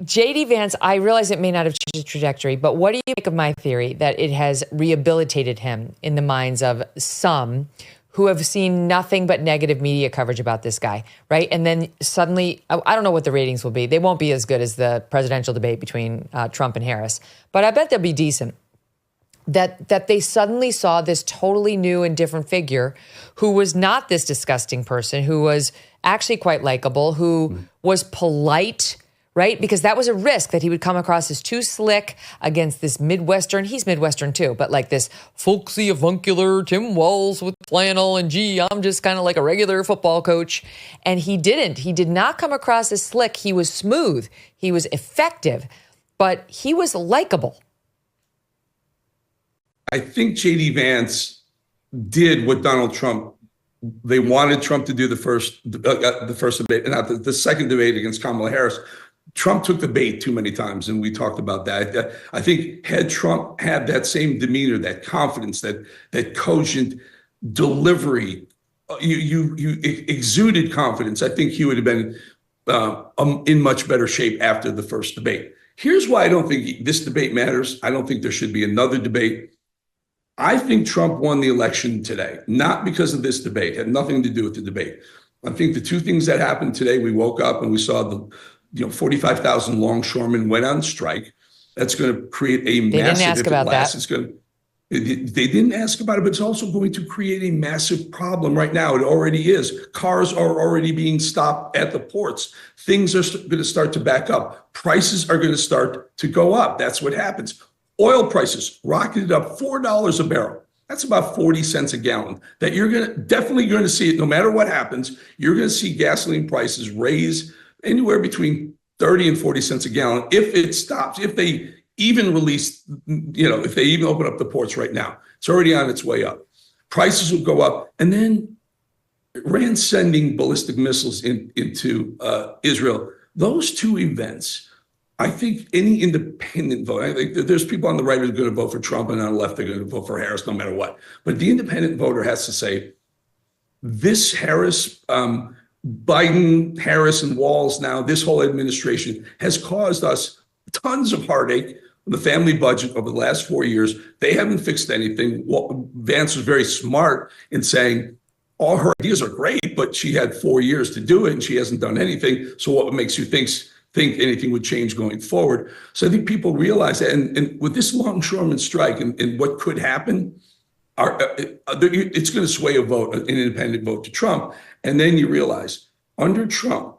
JD Vance, I realize it may not have changed his trajectory, but what do you make of my theory that it has rehabilitated him in the minds of some who have seen nothing but negative media coverage about this guy, right? And then suddenly, I don't know what the ratings will be. They won't be as good as the presidential debate between Trump and Harris, but I bet they'll be decent. That they suddenly saw this totally new and different figure who was not this disgusting person, who was actually quite likable, who was polite, right? Because that was a risk that he would come across as too slick against this Midwestern. He's Midwestern too, but like this folksy, avuncular Tim Walz with flannel and gee, I'm just kind of like a regular football coach. And he didn't. He did not come across as slick. He was smooth. He was effective, but he was likable. I think JD Vance did what Donald Trump. They wanted Trump to do the first debate, and not the second debate against Kamala Harris. Trump took the bait too many times, and we talked about that. I think had Trump had that same demeanor, that confidence, that cogent delivery, you exuded confidence. I think he would have been in much better shape after the first debate. Here's why I don't think this debate matters. I don't think there should be another debate. I think Trump won the election today, not because of this debate. It had nothing to do with the debate. I think the two things that happened today, we woke up and we saw the 45,000 longshoremen went on strike. That's going to create a massive. They didn't ask about that. They didn't ask about it, but it's also going to create a massive problem right now. It already is. Cars are already being stopped at the ports. Things are going to start to back up. Prices are going to start to go up. That's what happens. Oil prices rocketed up $4 a barrel. That's about 40 cents a gallon. That you're definitely going to see it no matter what happens. You're going to see gasoline prices raise anywhere between 30 and 40 cents a gallon if it stops, if they even release, if they even open up the ports right now. It's already on its way up. Prices will go up. And then Iran sending ballistic missiles into Israel. Those two events, I think any independent vote, I think there's people on the right who are going to vote for Trump and on the left they're going to vote for Harris no matter what. But the independent voter has to say, this Harris, Biden, Harris, and Walz now, this whole administration has caused us tons of heartache. The family budget over the last 4 years, they haven't fixed anything. Vance was very smart in saying all her ideas are great, but she had 4 years to do it and she hasn't done anything. So what makes you think anything would change going forward? So I think people realize that. And with this longshoreman strike and what could happen, it's going to sway an independent vote to Trump. And then you realize under Trump,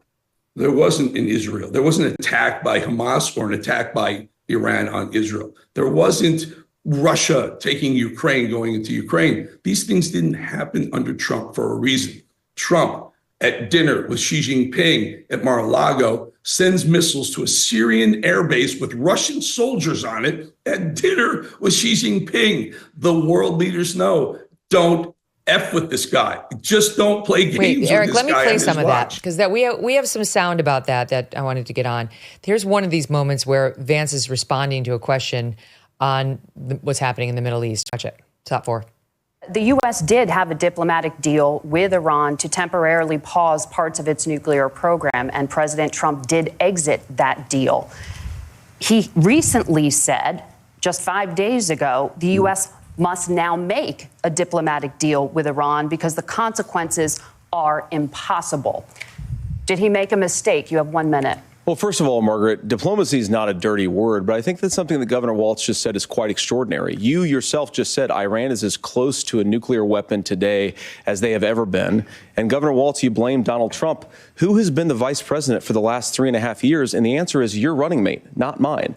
there wasn't in Israel, there wasn't an attack by Hamas or an attack by Iran on Israel. There wasn't Russia taking Ukraine, going into Ukraine. These things didn't happen under Trump for a reason. Trump at dinner with Xi Jinping at Mar-a-Lago sends missiles to a Syrian airbase with Russian soldiers on it at dinner with Xi Jinping. The world leaders know, don't F with this guy. Just don't play games with this guy. Eric, let me play some of that because we have some sound about that I wanted to get on. Here's one of these moments where Vance is responding to a question on what's happening in the Middle East. Watch it. Top 4. The U.S. did have a diplomatic deal with Iran to temporarily pause parts of its nuclear program, and President Trump did exit that deal. He recently said, just 5 days ago, the U.S. must now make a diplomatic deal with Iran because the consequences are impossible. Did he make a mistake? You have 1 minute. Well, first of all, Margaret, diplomacy is not a dirty word, but I think that's something that Governor Walz just said is quite extraordinary. You yourself just said Iran is as close to a nuclear weapon today as they have ever been. And Governor Walz, you blame Donald Trump. Who has been the vice president for the last 3.5 years? And the answer is your running mate, not mine.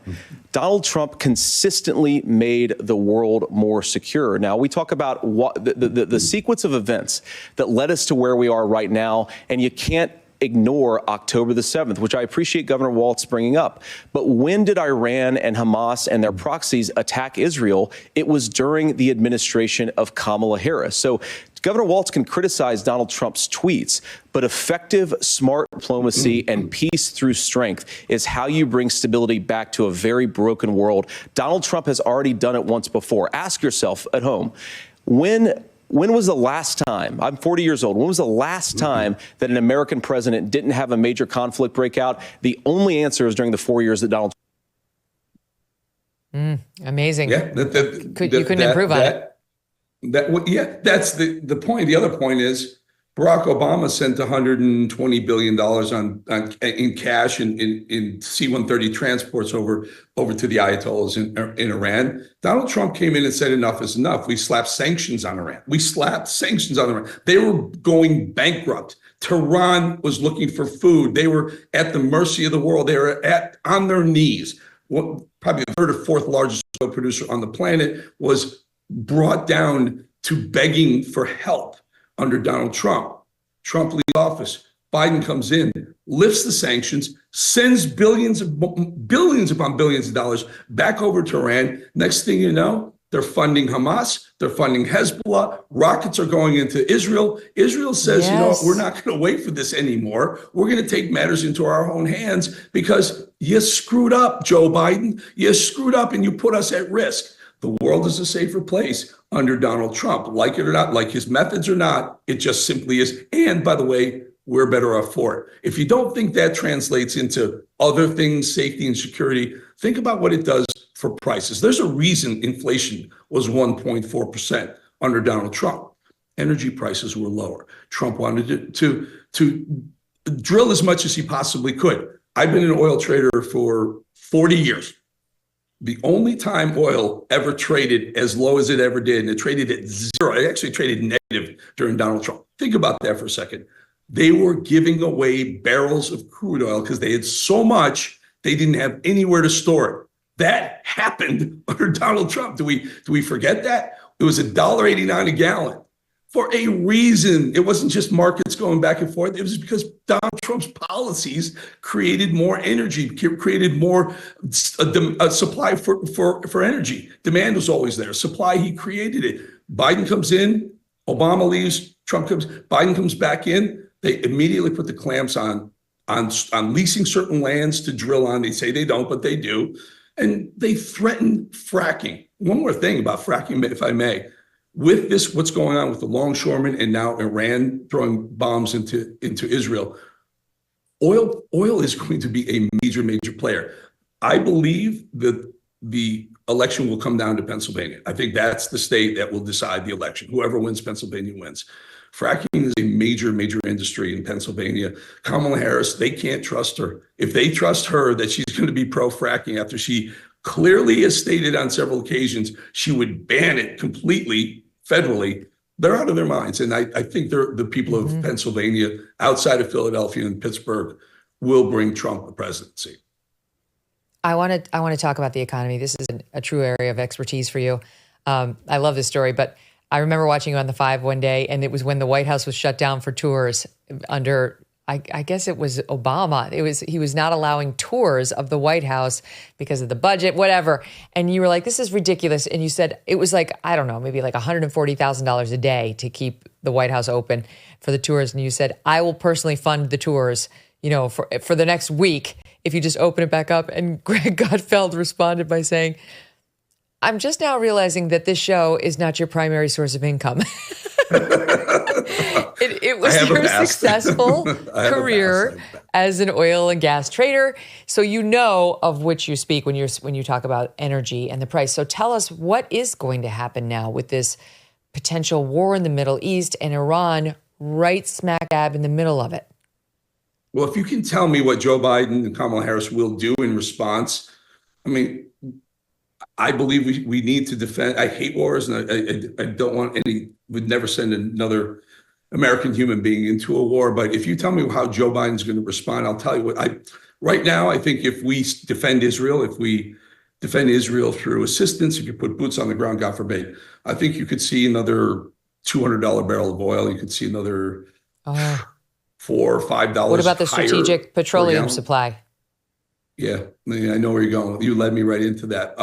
Donald Trump consistently made the world more secure. Now, we talk about the sequence of events that led us to where we are right now, and you can't ignore October the 7th, which I appreciate Governor Walz bringing up. But when did Iran and Hamas and their proxies attack Israel? It was during the administration of Kamala Harris. So Governor Walz can criticize Donald Trump's tweets, but effective, smart diplomacy and peace through strength is how you bring stability back to a very broken world. Donald Trump has already done it once before. Ask yourself at home, when When was the last time, I'm 40 years old, when was the last time that an American president didn't have a major conflict break out? The only answer is during the 4 years that Donald Amazing. Yeah, you couldn't improve on it. That's the point. The other point is Barack Obama sent $120 billion in cash in C-130 transports over to the Ayatollahs in Iran. Donald Trump came in and said enough is enough. We slapped sanctions on Iran. They were going bankrupt. Tehran was looking for food. They were at the mercy of the world. They were on their knees. Probably the third or fourth largest oil producer on the planet was brought down to begging for help under Donald Trump. Trump leaves office. Biden comes in, lifts the sanctions, sends billions upon billions of dollars back over to Iran. Next thing you know, they're funding Hamas. They're funding Hezbollah. Rockets are going into Israel. Israel says, Yes. we're not going to wait for this anymore. We're going to take matters into our own hands because you screwed up, Joe Biden. You screwed up and you put us at risk. The world is a safer place under Donald Trump. Like it or not, like his methods or not, it just simply is. And by the way, we're better off for it. If you don't think that translates into other things, safety and security, think about what it does for prices. There's a reason inflation was 1.4% under Donald Trump. Energy prices were lower. Trump wanted to drill as much as he possibly could. I've been an oil trader for 40 years. The only time oil ever traded as low as it ever did, and it traded at zero, it actually traded negative during Donald Trump. Think about that for a second. They were giving away barrels of crude oil because they had so much, they didn't have anywhere to store it. That happened under Donald Trump. Do we forget that? It was $1.89 a gallon for a reason. It wasn't just markets going back and forth. It was because Donald Trump's policies created more energy, created more supply for energy. Demand was always there. Supply, he created it. Biden comes in, Obama leaves, Trump comes, Biden comes back in. They immediately put the clamps on leasing certain lands to drill on. They say they don't, but they do. And they threaten fracking. One more thing about fracking, if I may. With this, what's going on with the longshoremen and now Iran throwing bombs into Israel, oil is going to be a major player. I believe that the election will come down to Pennsylvania. I think that's the state that will decide the election. Whoever wins Pennsylvania wins. Fracking is a major industry in Pennsylvania. Kamala Harris, they can't trust her. If they trust her that she's going to be pro-fracking after she clearly has stated on several occasions she would ban it completely federally, they're out of their minds. And I think the people of Pennsylvania, outside of Philadelphia and Pittsburgh, will bring Trump the presidency. I want to talk about the economy. This is a true area of expertise for you. I love this story, but I remember watching you on the 5 one day, and it was when the White House was shut down for tours under, I guess it was Obama. He was not allowing tours of the White House because of the budget, whatever. And you were like, this is ridiculous. And you said it was like, I don't know, maybe like $140,000 a day to keep the White House open for the tours. And you said, I will personally fund the tours, for the next week if you just open it back up. And Greg Gutfeld responded by saying, I'm just now realizing that this show is not your primary source of income. It was your successful career as an oil and gas trader. So you know of which you speak when you talk about energy and the price. So tell us what is going to happen now with this potential war in the Middle East and Iran right smack dab in the middle of it. Well, if you can tell me what Joe Biden and Kamala Harris will do in response, I believe we need to defend. I hate wars, and I don't want would never send another American human being into a war. But if you tell me how Joe Biden's going to respond, I'll tell you what. Right now, I think if we defend Israel through assistance, if you put boots on the ground, God forbid, I think you could see another $200 barrel of oil. You could see another $4 or $5. What about the strategic petroleum supply? Yeah, I know where you're going. You led me right into that.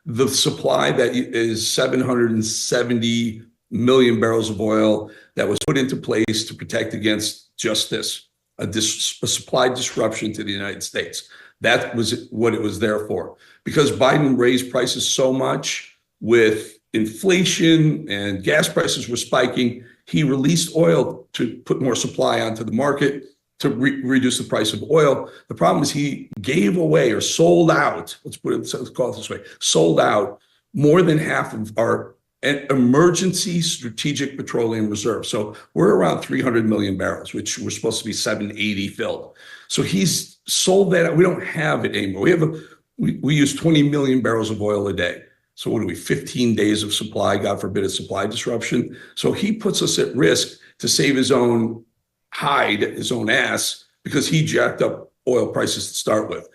The supply that is 770 million barrels of oil that was put into place to protect against just this, a supply disruption to the United States. That was what it was there for. Because Biden raised prices so much with inflation and gas prices were spiking, he released oil to put more supply onto the market to reduce the price of oil. The problem is he gave away or sold out, let's call it this way, sold out more than half of our emergency strategic petroleum reserve. So we're around 300 million barrels, which we're supposed to be 780 filled. So he's sold that out. We don't have it anymore. We use 20 million barrels of oil a day. So what are we, 15 days of supply, God forbid a supply disruption. So he puts us at risk to save his own hide, his own ass, because he jacked up oil prices to start with.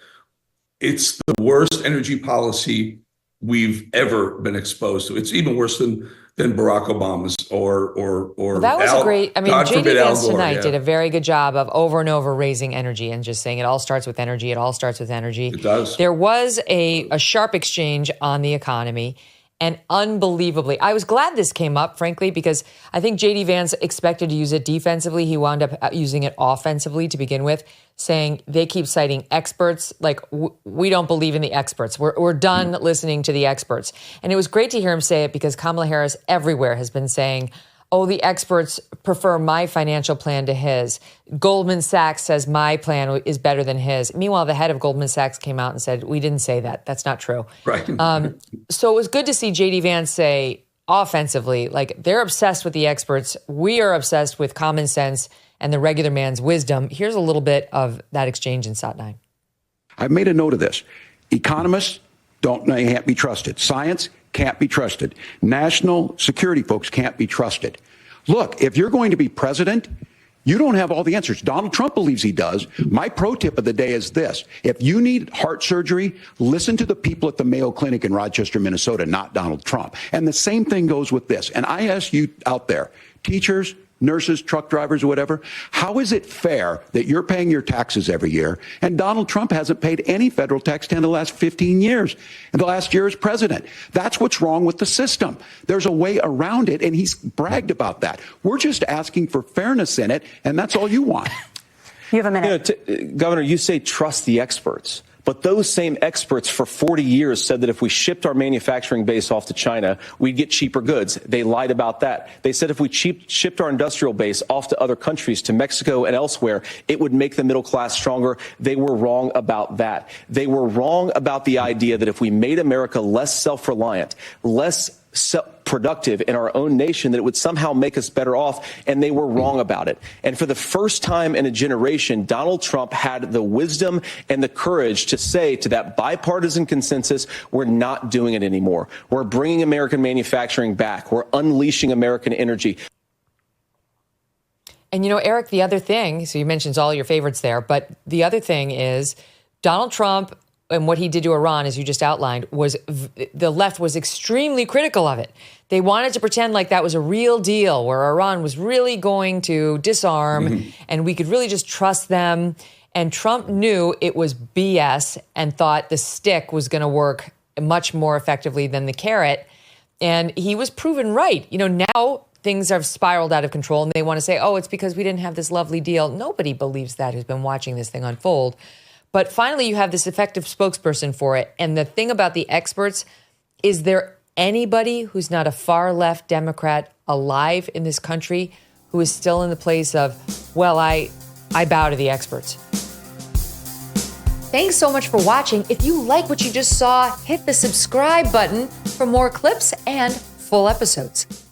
It's the worst energy policy we've ever been exposed to. It's even worse than Barack Obama's or well, that was JD Vance tonight did a very good job of over and over raising energy and just saying it all starts with energy. It all starts with energy. It does. There was a sharp exchange on the economy. And unbelievably, I was glad this came up, frankly, because I think JD Vance expected to use it defensively. He wound up using it offensively to begin with, saying they keep citing experts. Like, we don't believe in the experts. We're done listening to the experts. And it was great to hear him say it because Kamala Harris everywhere has been saying, oh, the experts prefer my financial plan to his. Goldman Sachs says my plan is better than his. Meanwhile, the head of Goldman Sachs came out and said, we didn't say that. That's not true. Right. So it was good to see JD Vance say offensively, like, they're obsessed with the experts. We are obsessed with common sense and the regular man's wisdom. Here's a little bit of that exchange in SOT 9. I've made a note of this. Economists can't be trusted. Science can't be trusted. National security folks can't be trusted. Look, if you're going to be president, you don't have all the answers. Donald Trump believes he does. My pro tip of the day is this. If you need heart surgery, listen to the people at the Mayo Clinic in Rochester, Minnesota, not Donald Trump. And the same thing goes with this. And I ask you out there, teachers, nurses, truck drivers, or whatever, how is it fair that you're paying your taxes every year and Donald Trump hasn't paid any federal tax in the last 15 years, and the last year as president? That's what's wrong with the system. There's a way around it, and he's bragged about that. We're just asking for fairness in it, and that's all you want. You have a minute. Governor, you say trust the experts. But those same experts for 40 years said that if we shipped our manufacturing base off to China, we'd get cheaper goods. They lied about that. They said if we shipped our industrial base off to other countries, to Mexico and elsewhere, it would make the middle class stronger. They were wrong about that. They were wrong about the idea that if we made America less self-reliant, less productive in our own nation, that it would somehow make us better off, and they were wrong about it. And for the first time in a generation, Donald Trump had the wisdom and the courage to say to that bipartisan consensus, we're not doing it anymore. We're bringing American manufacturing back. We're unleashing American energy. And, you know, Eric, the other thing, so you mentioned all your favorites there, but the other thing is Donald Trump and what he did to Iran, as you just outlined, was the left was extremely critical of it. They wanted to pretend like that was a real deal where Iran was really going to disarm and we could really just trust them. And Trump knew it was BS and thought the stick was going to work much more effectively than the carrot. And he was proven right. You know, now things have spiraled out of control and they want to say, oh, it's because we didn't have this lovely deal. Nobody believes that who's been watching this thing unfold. But finally, you have this effective spokesperson for it. And the thing about the experts, is there anybody who's not a far left Democrat alive in this country who is still in the place of, well, I bow to the experts? Thanks so much for watching. If you like what you just saw, hit the subscribe button for more clips and full episodes.